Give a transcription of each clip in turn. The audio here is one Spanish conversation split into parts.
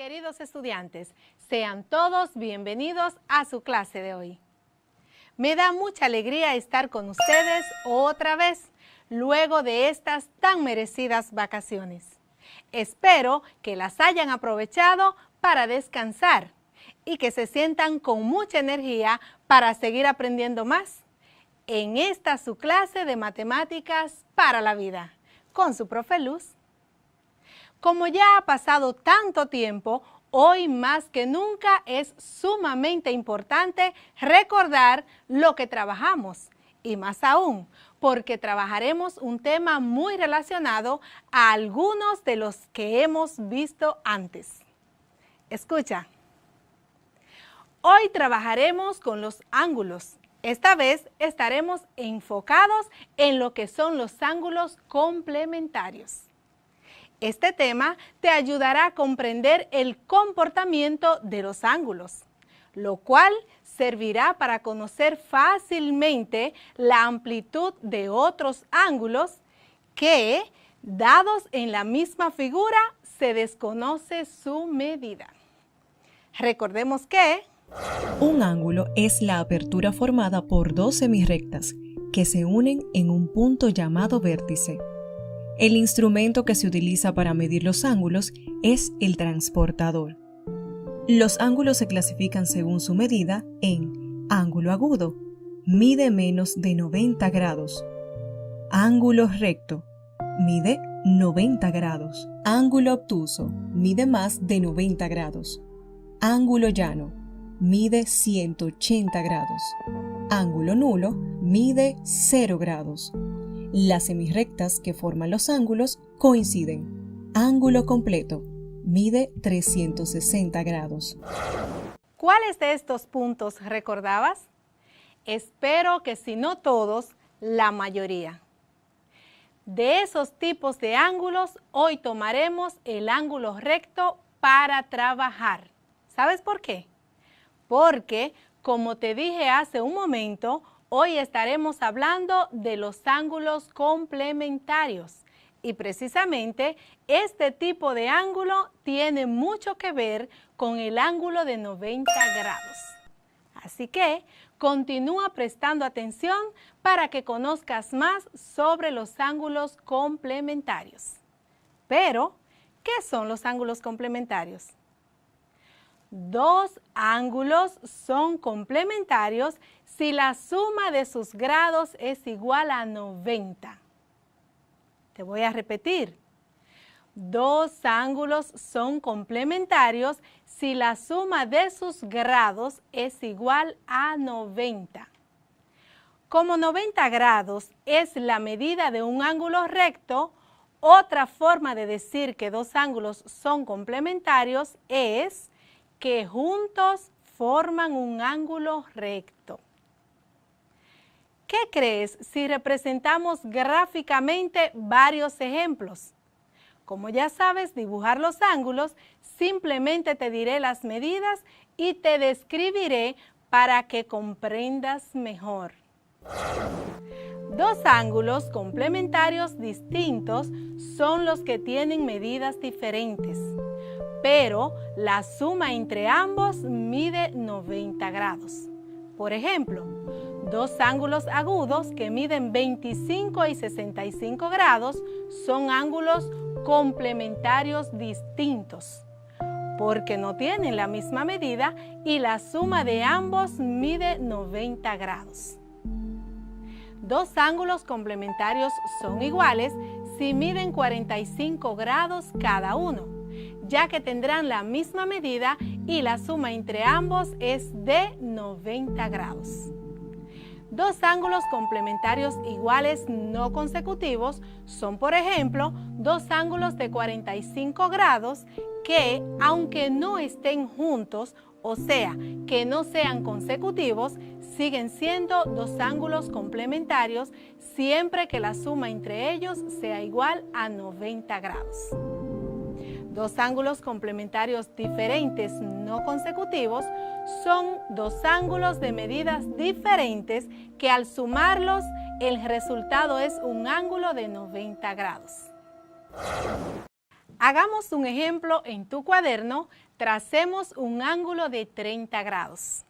Queridos estudiantes, sean todos bienvenidos a su clase de hoy. Me da mucha alegría estar con ustedes otra vez, luego de estas tan merecidas vacaciones. Espero que las hayan aprovechado para descansar y que se sientan con mucha energía para seguir aprendiendo más en esta su clase de matemáticas para la vida, con su profe Luz. Como ya ha pasado tanto tiempo, hoy más que nunca es sumamente importante recordar lo que trabajamos y más aún, porque trabajaremos un tema muy relacionado a algunos de los que hemos visto antes. Escucha. Hoy trabajaremos con los ángulos. Esta vez estaremos enfocados en lo que son los ángulos complementarios. Este tema te ayudará a comprender el comportamiento de los ángulos, lo cual servirá para conocer fácilmente la amplitud de otros ángulos que, dados en la misma figura, se desconoce su medida. Recordemos que un ángulo es la apertura formada por dos semirrectas que se unen en un punto llamado vértice. El instrumento que se utiliza para medir los ángulos es el transportador. Los ángulos se clasifican según su medida en ángulo agudo, mide menos de 90 grados. Ángulo recto, mide 90 grados. Ángulo obtuso, mide más de 90 grados. Ángulo llano, mide 180 grados. Ángulo nulo, mide 0 grados. Las semirrectas que forman los ángulos coinciden. Ángulo completo, mide 360 grados. ¿Cuáles de estos puntos recordabas? Espero que si no todos, la mayoría. De esos tipos de ángulos, hoy tomaremos el ángulo recto para trabajar. ¿Sabes por qué? Porque, como te dije hace un momento, hoy estaremos hablando de los ángulos complementarios y precisamente este tipo de ángulo tiene mucho que ver con el ángulo de 90 grados. Así que continúa prestando atención para que conozcas más sobre los ángulos complementarios. Pero, ¿qué son los ángulos complementarios? Dos ángulos son complementarios si la suma de sus grados es igual a 90. Te voy a repetir. Dos ángulos son complementarios si la suma de sus grados es igual a 90. Como 90 grados es la medida de un ángulo recto, otra forma de decir que dos ángulos son complementarios es que juntos forman un ángulo recto. ¿Qué crees si representamos gráficamente varios ejemplos? Como ya sabes dibujar los ángulos, simplemente te diré las medidas y te describiré para que comprendas mejor. Dos ángulos complementarios distintos son los que tienen medidas diferentes, pero la suma entre ambos mide 90 grados. Por ejemplo, dos ángulos agudos que miden 25 y 65 grados son ángulos complementarios distintos, porque no tienen la misma medida y la suma de ambos mide 90 grados. Dos ángulos complementarios son iguales si miden 45 grados cada uno, ya que tendrán la misma medida y la suma entre ambos es de 90 grados. Dos ángulos complementarios iguales no consecutivos son, por ejemplo, dos ángulos de 45 grados que, aunque no estén juntos, o sea, que no sean consecutivos, siguen siendo dos ángulos complementarios siempre que la suma entre ellos sea igual a 90 grados. Dos ángulos complementarios diferentes no consecutivos son dos ángulos de medidas diferentes que al sumarlos el resultado es un ángulo de 90 grados. Hagamos un ejemplo en tu cuaderno. Tracemos un ángulo de 30 grados.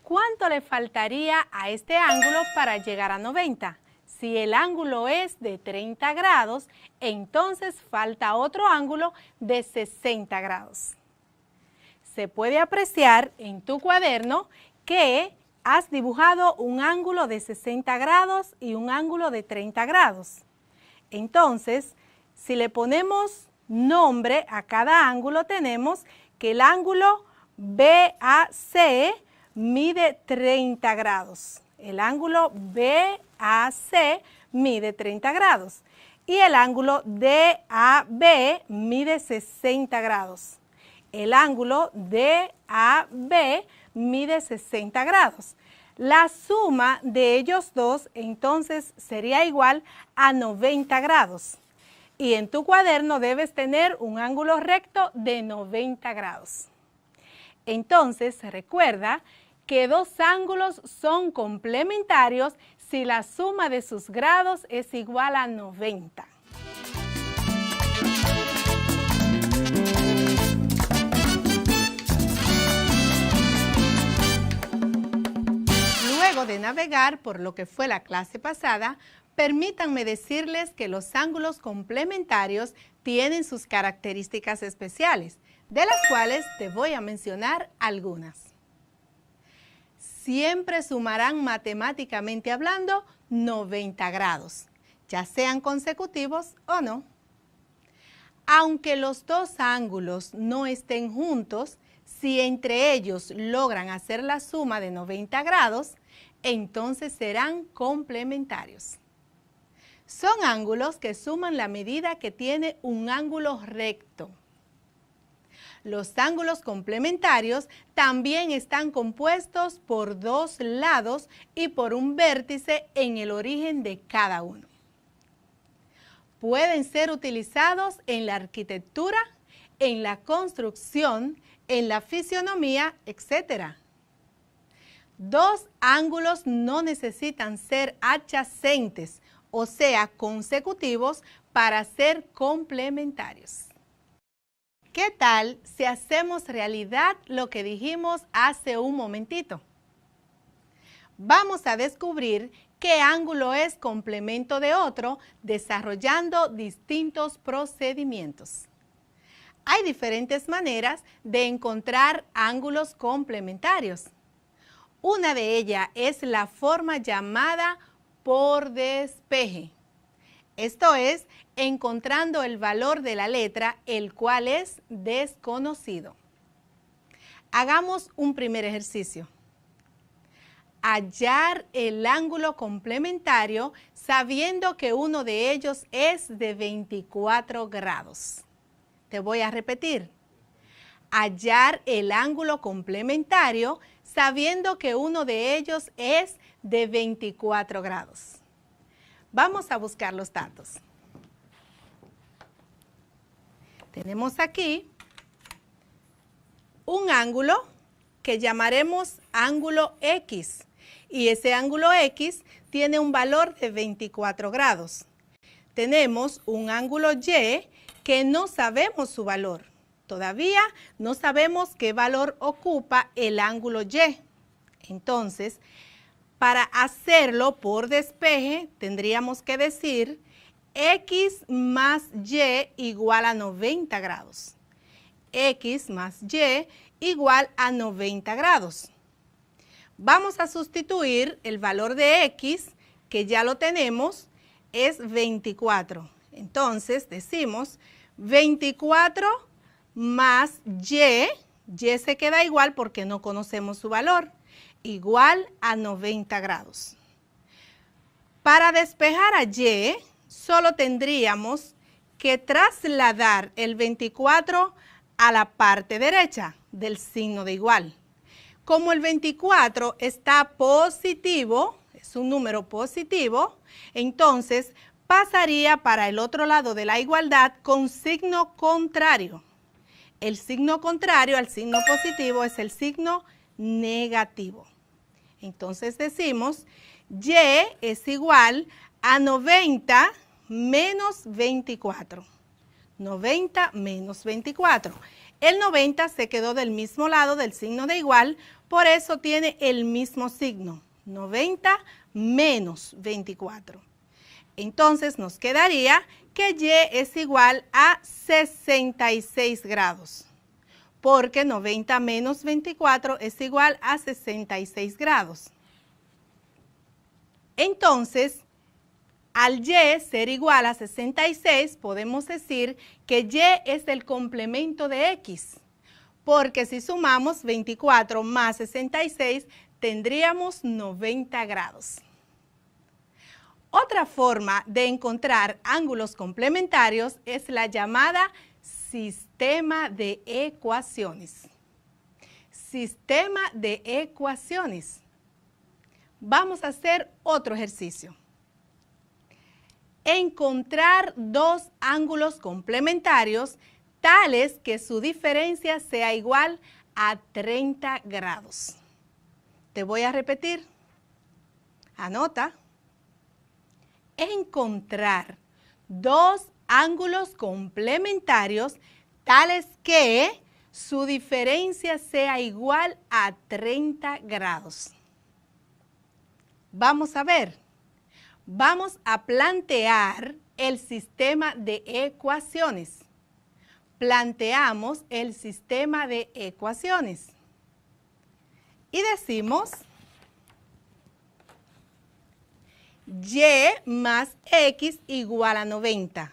¿Cuánto le faltaría a este ángulo para llegar a 90? Si el ángulo es de 30 grados, entonces falta otro ángulo de 60 grados. Se puede apreciar en tu cuaderno que has dibujado un ángulo de 60 grados y un ángulo de 30 grados. Entonces, si le ponemos nombre a cada ángulo, tenemos que el ángulo BAC mide 30 grados. El ángulo BAC mide 30 grados. Y el ángulo DAB mide 60 grados. El ángulo DAB mide 60 grados. La suma de ellos dos entonces sería igual a 90 grados. Y en tu cuaderno debes tener un ángulo recto de 90 grados. Entonces recuerda que dos ángulos son complementarios si la suma de sus grados es igual a 90. Luego de navegar por lo que fue la clase pasada, permítanme decirles que los ángulos complementarios tienen sus características especiales, de las cuales te voy a mencionar algunas. Siempre sumarán matemáticamente hablando 90 grados, ya sean consecutivos o no. Aunque los dos ángulos no estén juntos, si entre ellos logran hacer la suma de 90 grados, entonces serán complementarios. Son ángulos que suman la medida que tiene un ángulo recto. Los ángulos complementarios también están compuestos por dos lados y por un vértice en el origen de cada uno. Pueden ser utilizados en la arquitectura, en la construcción, en la fisionomía, etc. Dos ángulos no necesitan ser adyacentes, o sea, consecutivos, para ser complementarios. ¿Qué tal si hacemos realidad lo que dijimos hace un momentito? Vamos a descubrir qué ángulo es complemento de otro desarrollando distintos procedimientos. Hay diferentes maneras de encontrar ángulos complementarios. Una de ellas es la forma llamada por despeje. Esto es, encontrando el valor de la letra, el cual es desconocido. Hagamos un primer ejercicio. Hallar el ángulo complementario sabiendo que uno de ellos es de 24 grados. Te voy a repetir. Hallar el ángulo complementario sabiendo que uno de ellos es de 24 grados. Vamos a buscar los datos. Tenemos aquí un ángulo que llamaremos ángulo X. Y ese ángulo X tiene un valor de 24 grados. Tenemos un ángulo Y que no sabemos su valor. Todavía no sabemos qué valor ocupa el ángulo Y. Entonces, para hacerlo por despeje, tendríamos que decir X más Y igual a 90 grados. X más Y igual a 90 grados. Vamos a sustituir el valor de X, que ya lo tenemos, es 24. Entonces, decimos 24 más Y se queda igual porque no conocemos su valor, igual a 90 grados. Para despejar a Y, solo tendríamos que trasladar el 24 a la parte derecha del signo de igual. Como el 24 está positivo, es un número positivo, entonces pasaría para el otro lado de la igualdad con signo contrario. El signo contrario al signo positivo es el signo negativo. Entonces decimos Y es igual a 90 menos 24. 90 menos 24. El 90 se quedó del mismo lado del signo de igual, por eso tiene el mismo signo. 90 menos 24. Entonces nos quedaría que Y es igual a 66 grados, porque 90 menos 24 es igual a 66 grados. Entonces, al Y ser igual a 66, podemos decir que Y es el complemento de X, porque si sumamos 24 más 66, tendríamos 90 grados. Otra forma de encontrar ángulos complementarios es la llamada sistema de ecuaciones. Sistema de ecuaciones. Vamos a hacer otro ejercicio. Encontrar dos ángulos complementarios tales que su diferencia sea igual a 30 grados. Te voy a repetir. Anota. Encontrar dos ángulos complementarios tales que su diferencia sea igual a 30 grados. Vamos a ver. Vamos a plantear el sistema de ecuaciones. Planteamos el sistema de ecuaciones. Y decimos Y más X igual a 90.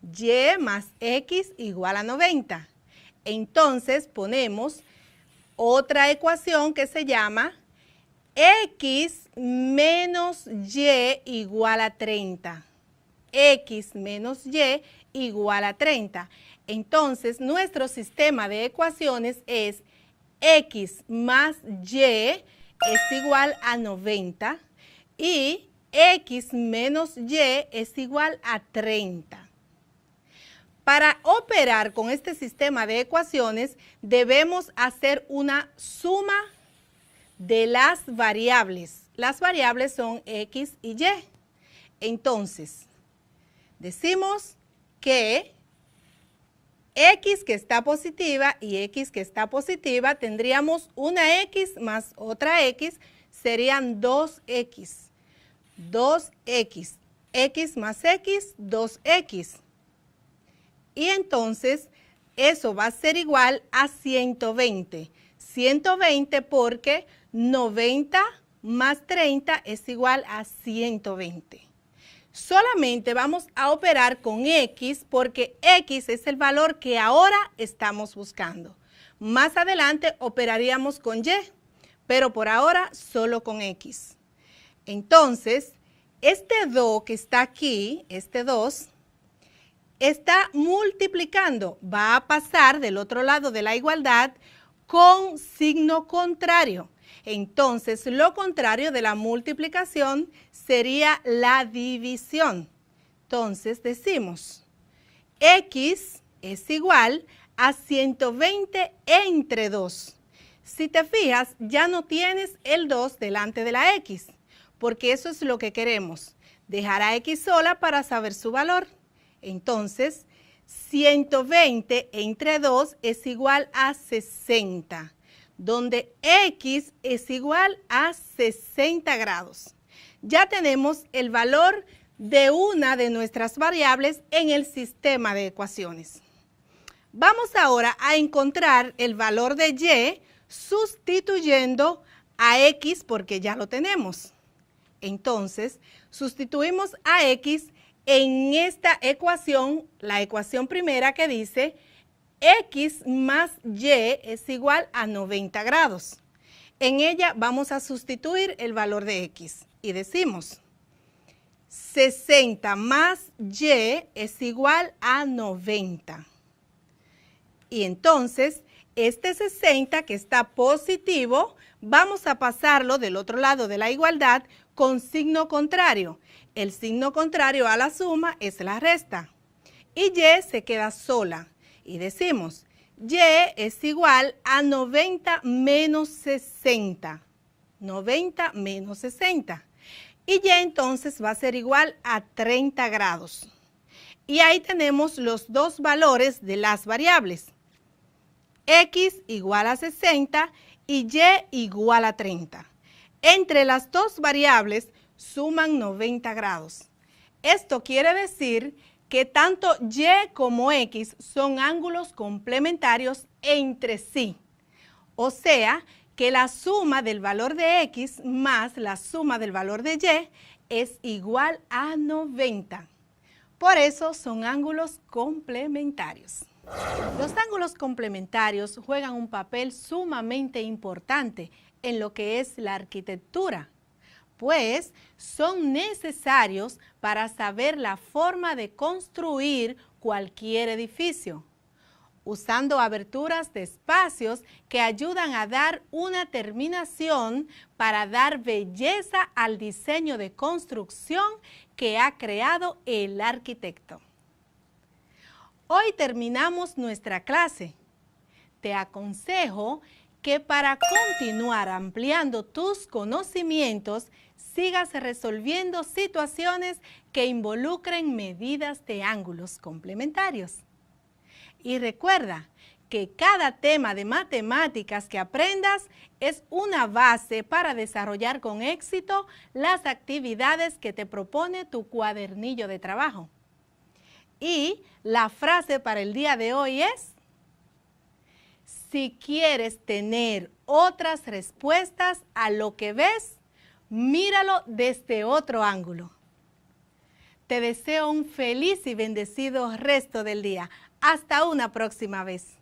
Y más X igual a 90. Entonces ponemos otra ecuación que se llama X menos Y igual a 30. X menos Y igual a 30. Entonces, nuestro sistema de ecuaciones es X más Y es igual a 90 y X menos Y es igual a 30. Para operar con este sistema de ecuaciones, debemos hacer una suma de las variables. Las variables son X y Y. Entonces, decimos que X que está positiva y X que está positiva, tendríamos una X más otra X, serían 2X. 2X. X más X, 2X. Y entonces, eso va a ser igual a 120. 120 porque 90 más 30 es igual a 120. Solamente vamos a operar con X porque X es el valor que ahora estamos buscando. Más adelante operaríamos con Y, pero por ahora solo con X. Entonces, este 2 que está aquí, este 2, está multiplicando. Va a pasar del otro lado de la igualdad con signo contrario. Entonces, lo contrario de la multiplicación sería la división. Entonces, decimos, X es igual a 120 entre 2. Si te fijas, ya no tienes el 2 delante de la X, porque eso es lo que queremos, dejar a X sola para saber su valor. Entonces, 120 entre 2 es igual a 60, donde X es igual a 60 grados. Ya tenemos el valor de una de nuestras variables en el sistema de ecuaciones. Vamos ahora a encontrar el valor de Y sustituyendo a X porque ya lo tenemos. Entonces, sustituimos a X en esta ecuación, la ecuación primera que dice X más Y es igual a 90 grados. En ella vamos a sustituir el valor de X y decimos 60 más Y es igual a 90. Y entonces, este 60 que está positivo, vamos a pasarlo del otro lado de la igualdad con signo contrario. El signo contrario a la suma es la resta. Y Y se queda sola. Y decimos, Y es igual a 90 menos 60. 90 menos 60. Y y entonces va a ser igual a 30 grados. Y ahí tenemos los dos valores de las variables. X igual a 60 y y igual a 30. Entre las dos variables suman 90 grados. Esto quiere decir que tanto y como x son ángulos complementarios entre sí. O sea, que la suma del valor de x más la suma del valor de y es igual a 90. Por eso son ángulos complementarios. Los ángulos complementarios juegan un papel sumamente importante en lo que es la arquitectura, pues son necesarios para saber la forma de construir cualquier edificio, usando aberturas de espacios que ayudan a dar una terminación para dar belleza al diseño de construcción que ha creado el arquitecto. Hoy terminamos nuestra clase. Te aconsejo que para continuar ampliando tus conocimientos, sigas resolviendo situaciones que involucren medidas de ángulos complementarios. Y recuerda que cada tema de matemáticas que aprendas es una base para desarrollar con éxito las actividades que te propone tu cuadernillo de trabajo. Y la frase para el día de hoy es: si quieres tener otras respuestas a lo que ves, míralo desde otro ángulo. Te deseo un feliz y bendecido resto del día. Hasta una próxima vez.